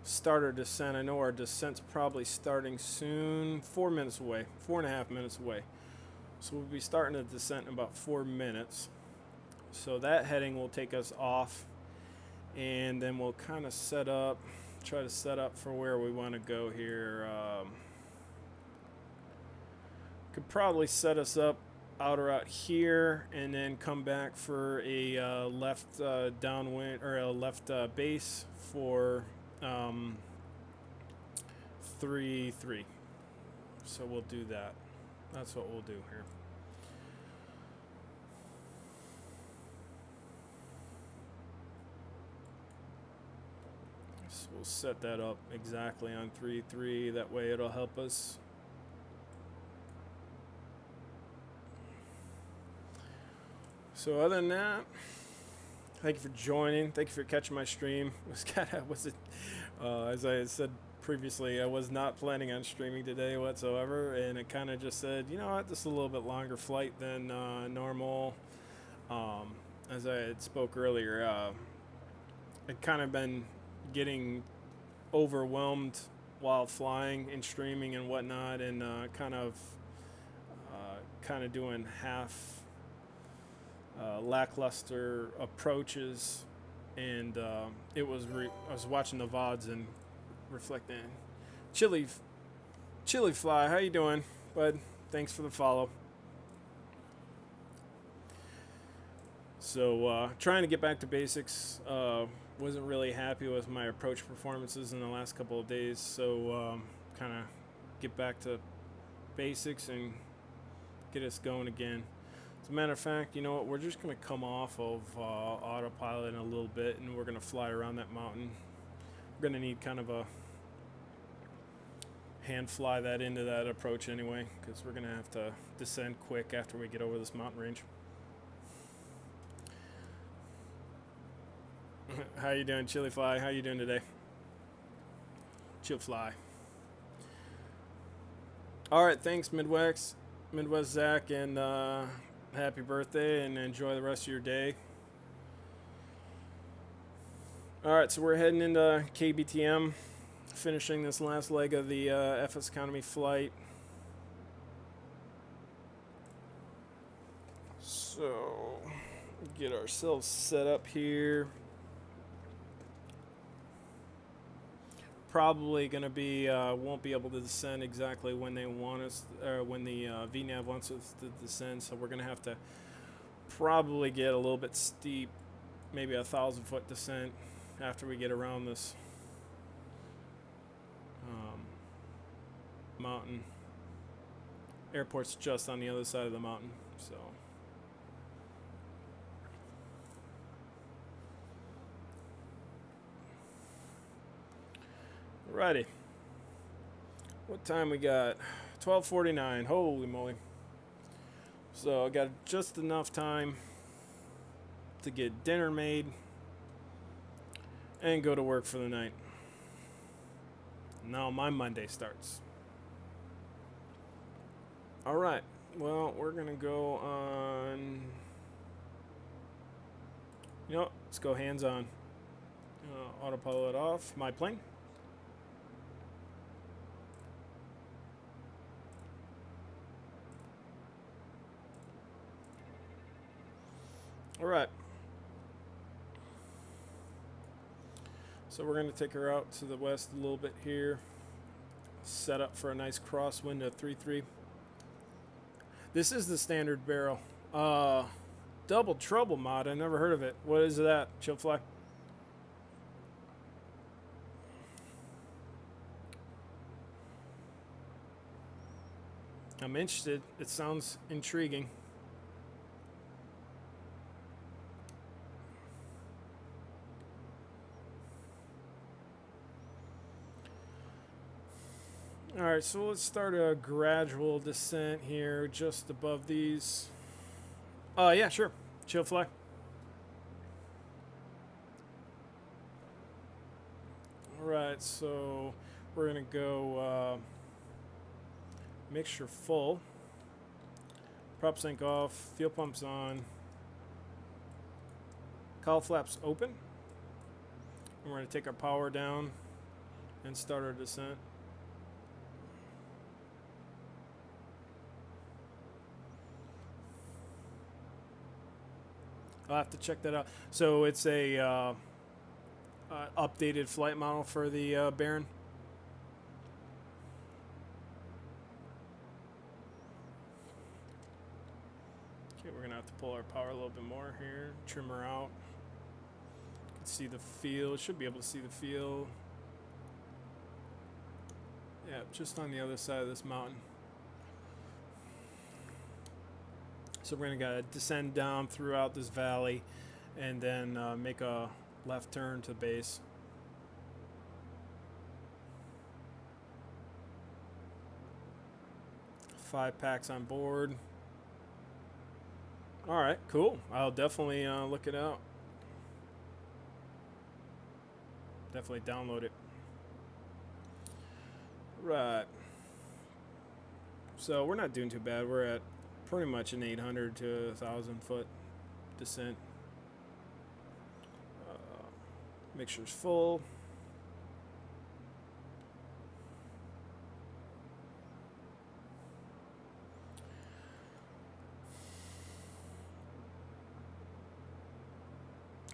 start our descent. I know our descent's probably starting soon. 4 minutes away. 4.5 minutes away. So we'll be starting the descent in about 4 minutes. So that heading will take us off. And then we'll kind of try to set up for where we want to go here. Could probably set us up out or out here, and then come back for a left downwind or a left base for 3-3. So we'll do that. That's what we'll do here. So we'll set that up exactly on 3-3. That way it'll help us. So other than that, thank you for joining. Thank you for catching my stream. As I said previously, I was not planning on streaming today whatsoever, and it kind of just said, you know what, this is a little bit longer flight than normal. As I had spoke earlier, I'd kind of been getting overwhelmed while flying and streaming and whatnot, and kind of doing half lackluster approaches, and it was I was watching the VODs and reflecting. Chili Fly, how you doing, bud? Thanks for the follow. So trying to get back to basics. Wasn't really happy with my approach performances in the last couple of days, so kind of get back to basics and get us going again. As a matter of fact, you know what, we're just going to come off of autopilot in a little bit, and we're going to fly around that mountain. We're going to need kind of a hand fly that into that approach anyway, because we're going to have to descend quick after we get over this mountain range. How you doing, Chili Fly? How you doing today? Chill Fly. All right, thanks, Midwest Zach, and happy birthday, and enjoy the rest of your day. All right, so we're heading into KBTM, finishing this last leg of the FS Economy flight. So, get ourselves set up here. Probably going to be, won't be able to descend exactly when they want us, or when the VNAV wants us to descend, so we're going to have to probably get a little bit steep, maybe 1,000-foot descent after we get around this mountain. Airport's just on the other side of the mountain, so. Alrighty. What time we got? 12:49. Holy moly. So I got just enough time to get dinner made and go to work for the night. Now my Monday starts. Alright. Well, we're going to go on... You know what? Let's go hands on. Autopilot off. My plane. Alright. So we're going to take her out to the west a little bit here. Set up for a nice crosswind of 3-3. This is the standard barrel. Double Trouble mod. I never heard of it. What is that, Chillfly? I'm interested. It sounds intriguing. Alright, so let's start a gradual descent here just above these. Yeah, sure. Chillfly. Alright, so we're going to go mixture full. Prop sync off. Fuel pumps on. Cowl flaps open. And we're going to take our power down and start our descent. I'll have to check that out. So it's a updated flight model for the Baron. Okay, we're gonna have to pull our power a little bit more here. Trim her out. You can see the field. Should be able to see the field. Yeah, just on the other side of this mountain. So we're going to descend down throughout this valley and then make a left turn to base. Five packs on board. All right, cool. I'll definitely look it out. Definitely download it. Right. So we're not doing too bad. We're at pretty much an 800 to 1,000 foot descent. Mixture's full.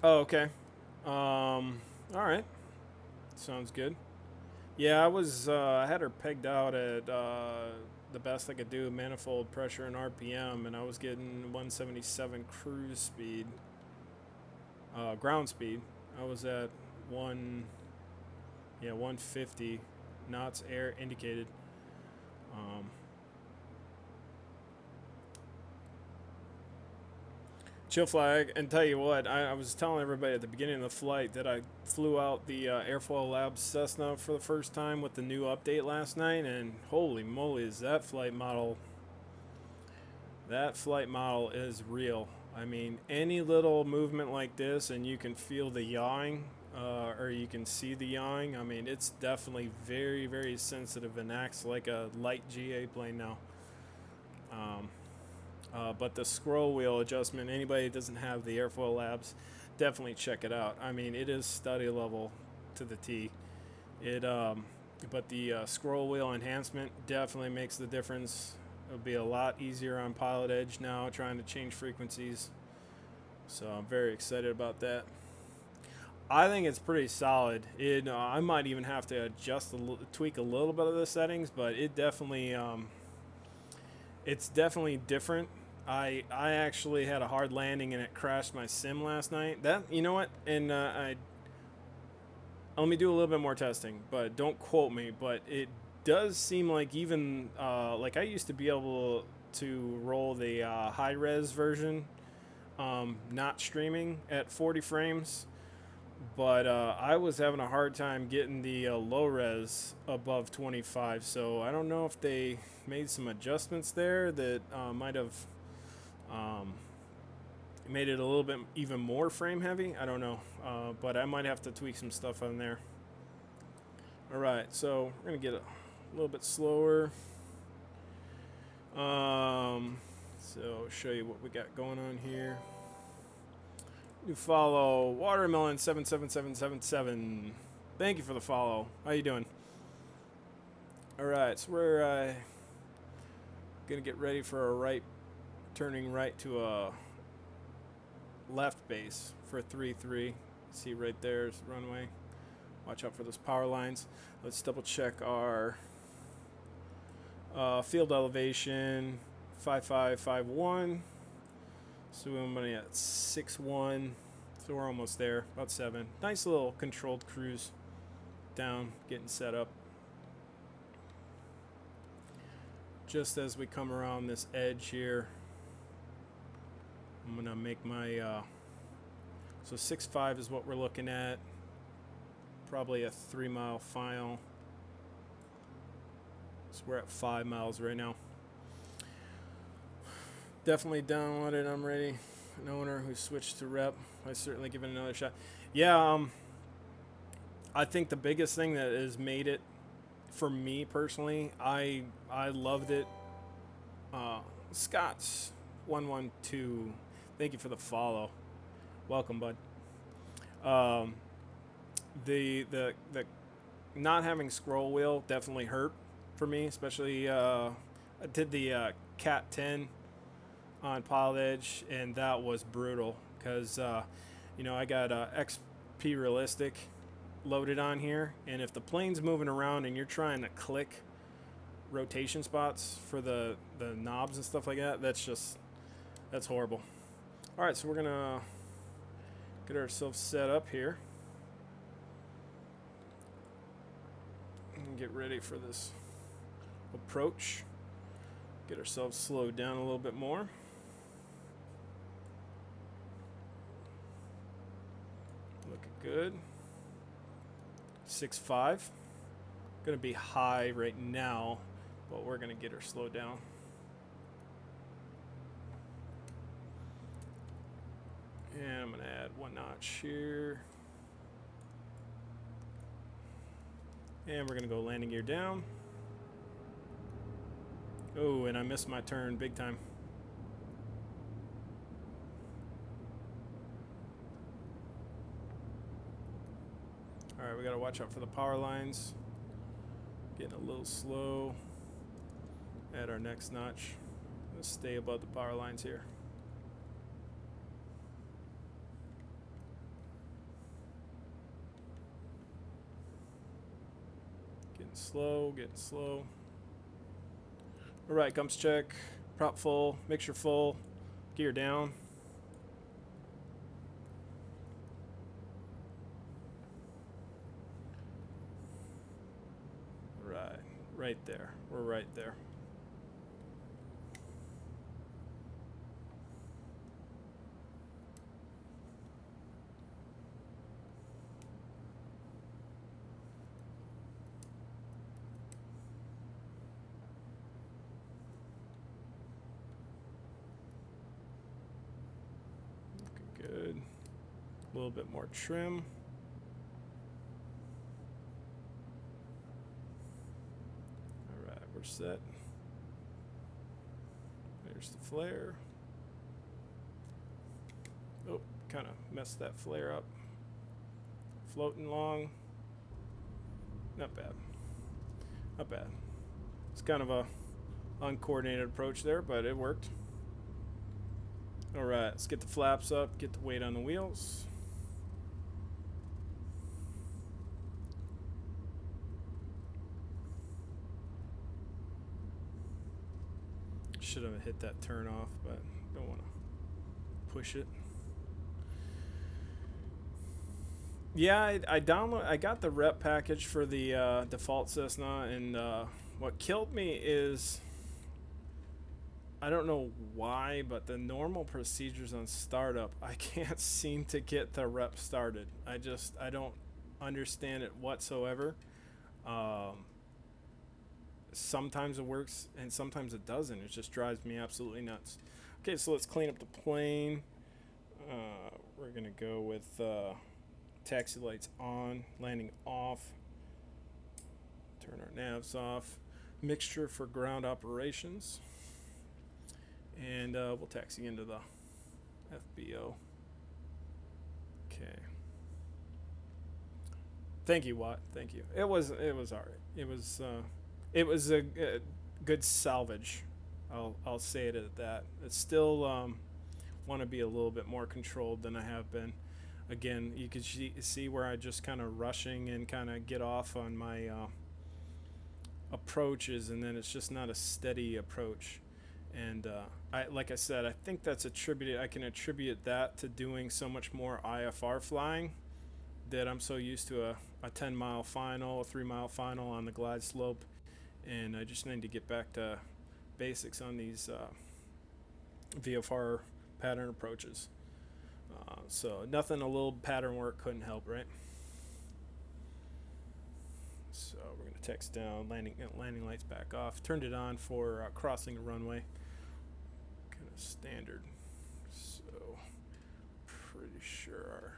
Oh, okay. All right. Sounds good. Yeah, I had her pegged out at the best I could do, manifold pressure and RPM, and I was getting 177 cruise speed, ground speed. I was at 150 knots air indicated. Chillfly, and tell you what, I was telling everybody at the beginning of the flight that I flew out the Airfoil Labs Cessna for the first time with the new update last night, and holy moly, is that flight model is real. I mean, any little movement like this and you can feel the yawing, or you can see the yawing. I mean, it's definitely very, very sensitive and acts like a light GA plane now. But the scroll wheel adjustment, anybody that doesn't have the Airfoil Labs definitely check it out. I mean, it is study level to the T. It but the scroll wheel enhancement definitely makes the difference. It'll be a lot easier on Pilot Edge now, trying to change frequencies. So I'm very excited about that. I think it's pretty solid. I might even have to tweak a little bit of the settings, but it's definitely different. I actually had a hard landing and it crashed my sim last night. That, you know what? And let me do a little bit more testing, but don't quote me. But it does seem like even like I used to be able to roll the high res version, not streaming at 40 frames. But I was having a hard time getting the low res above 25. So I don't know if they made some adjustments there that might have um, made it a little bit even more frame heavy. I don't know, but I might have to tweak some stuff on there. All right, so we're gonna get a little bit slower. So show you what we got going on here. You follow Watermelon 77777. Thank you for the follow. How you doing? All right, so we're gonna get ready for a right, turning right to a left base for 3-3. See right there's the runway. Watch out for those power lines. Let's double check our field elevation 5551. So we're only at 6-1. So we're almost there, about 7. Nice little controlled cruise down, getting set up. Just as we come around this edge here, I'm gonna make my so 6.5 is what we're looking at. Probably a 3-mile final. So we're at 5 miles right now. Definitely downloaded. I'm ready. An owner who switched to rep. I certainly give it another shot. Yeah, I think the biggest thing that has made it for me personally, I loved it. Scott's 112. Thank you for the follow. Welcome, bud. The not having scroll wheel definitely hurt for me, especially I did the Cat 10 on Pilot Edge, and that was brutal because I got XP Realistic loaded on here, and if the plane's moving around and you're trying to click rotation spots for the knobs and stuff like that, that's horrible. All right, so we're gonna get ourselves set up here and get ready for this approach. Get ourselves slowed down a little bit more. Looking good. 6.5. Gonna be high right now, but we're gonna get her slowed down. And I'm gonna add 1 notch here. And we're gonna go landing gear down. Oh, and I missed my turn big time. All right, we gotta watch out for the power lines. Getting a little slow. Add our next notch. Let's stay above the power lines here. Getting slow, getting slow. All right, gumps check. Prop full, mixture full, gear down. Right there. We're right there. Looking good. A little bit more trim. Set. There's the flare. Oh, kind of messed that flare up. Floating long. Not bad. Not bad. It's kind of a uncoordinated approach there, but it worked. All right, let's get the flaps up, get the weight on the wheels. Should have hit that turn off, but don't want to push it. Yeah, I got the rep package for the default Cessna, and what killed me is, I don't know why, but the normal procedures on startup, I can't seem to get the rep started. I don't understand it whatsoever. Sometimes it works and sometimes it doesn't. It just drives me absolutely nuts. Okay, so let's clean up the plane. We're gonna go with taxi lights on, landing off, turn our navs off, mixture for ground operations, and we'll taxi into the FBO. Okay. Thank you, Watt. Thank you. It was all right. It was a good salvage. I'll say it at that. It's still want to be a little bit more controlled than I have been. Again, you could see where I just kind of rushing and kind of get off on my approaches, and then it's just not a steady approach. And like I said, I think that's attributed. I can attribute that to doing so much more IFR flying, that I'm so used to a 10-mile final, a 3-mile final on the glide slope, and I just need to get back to basics on these VFR pattern approaches. So nothing, a little pattern work couldn't help, right? So we're going to text down, landing lights back off. Turned it on for crossing a runway. Kind of standard. So pretty sure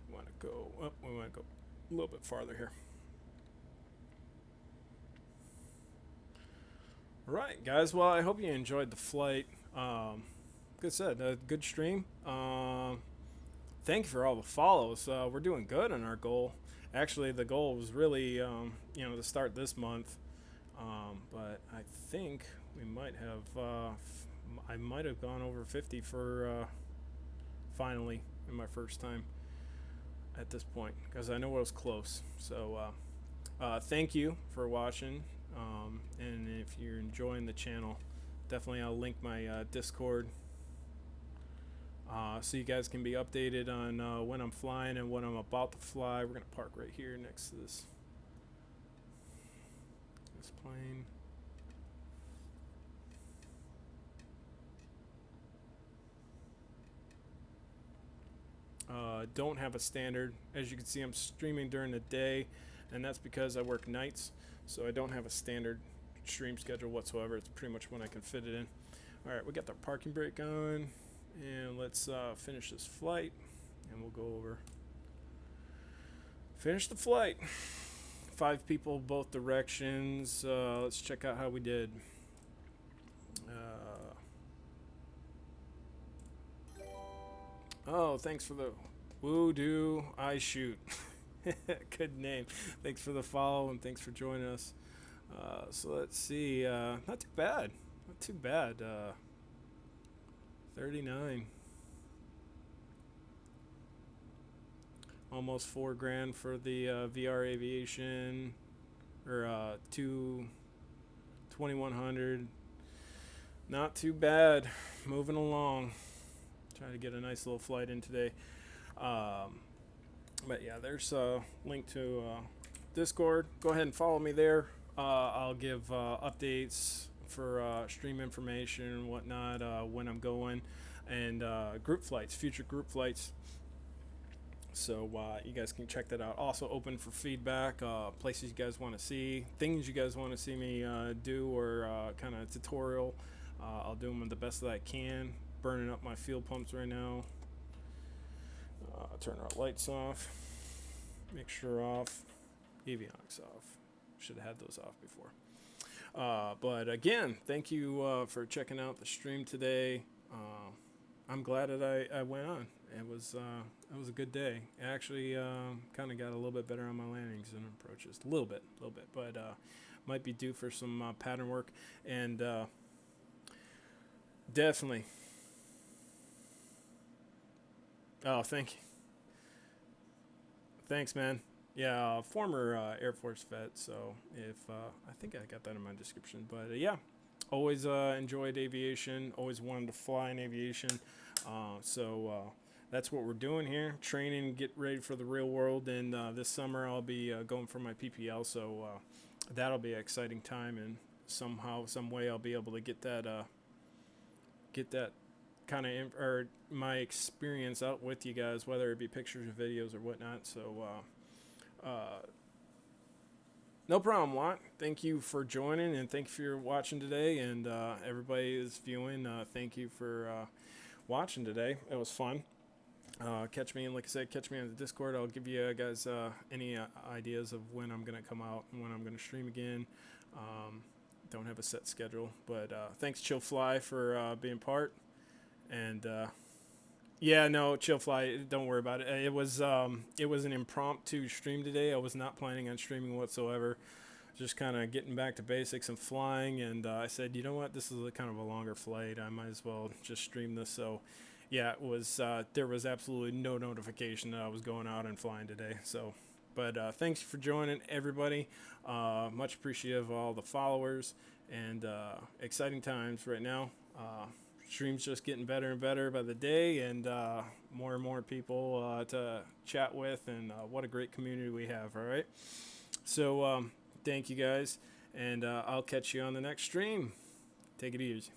we want to go a little bit farther here. Right, guys. Well, I hope you enjoyed the flight. Like I said, a good stream. Thank you for all the follows. We're doing good on our goal. Actually, the goal was really, to start this month. But I think we might have, I might have gone over 50 for finally in my first time at this point, because I know it was close. So thank you for watching. And if you're enjoying the channel, definitely I'll link my Discord, so you guys can be updated on when I'm flying and when I'm about to fly. We're gonna park right here next to this plane. Don't have a standard. As you can see, I'm streaming during the day, and that's because I work nights, so I don't have a standard stream schedule whatsoever. It's pretty much when I can fit it in. Alright, we got the parking brake on, and let's finish this flight, and we'll go over. Finish the flight. 5 people both directions. Let's check out how we did. Oh, thanks for the Woo-Doo I Shoot. Good name. Thanks for the follow, and thanks for joining us. So let's see. Not too bad. Not too bad. 39. Almost $4,000 for the VR Aviation, or 2,100. Not too bad. Moving along. Trying to get a nice little flight in today. But yeah, there's a link to Discord. Go ahead and follow me there. I'll give updates for stream information and whatnot, when I'm going, and group flights, future group flights. So you guys can check that out. Also open for feedback, places you guys want to see, things you guys want to see me do, or kind of tutorial. I'll do them the best that I can. Burning up my fuel pumps right now. Turn our lights off. Mixture off. Avionics off. Should have had those off before. But again, thank you for checking out the stream today. I'm glad that I went on. It was a good day. I actually kind of got a little bit better on my landings and approaches, a little bit, but might be due for some pattern work, and definitely. Oh, thanks, man. Yeah, former Air Force vet. So if I think I got that in my description, but yeah, always enjoyed aviation. Always wanted to fly in aviation. That's what we're doing here, training, get ready for the real world. And this summer I'll be going for my PPL. So that'll be an exciting time, and somehow, some way, I'll be able to get that kind of or my experience out with you guys, whether it be pictures or videos or whatnot. So no problem, Watt. Thank you for joining, and thank you for watching today. And everybody is viewing. Thank you for watching today. It was fun. Catch me, and like I said, catch me on the Discord. I'll give you guys any ideas of when I'm gonna come out and when I'm gonna stream again. Don't have a set schedule, but thanks, Chill Fly, for being part. And yeah, no, Chill Fly, don't worry about it. It was an impromptu stream today. I was not planning on streaming whatsoever. Just kind of getting back to basics and flying. And I said, you know what, this is a kind of a longer flight. I might as well just stream this. So yeah, it was. There was absolutely no notification that I was going out and flying today. So, but thanks for joining, everybody. Much appreciative of all the followers, and exciting times right now. Stream's just getting better and better by the day, and more and more people to chat with, and what a great community we have. All right, so thank you guys, and I'll catch you on the next stream. Take it easy.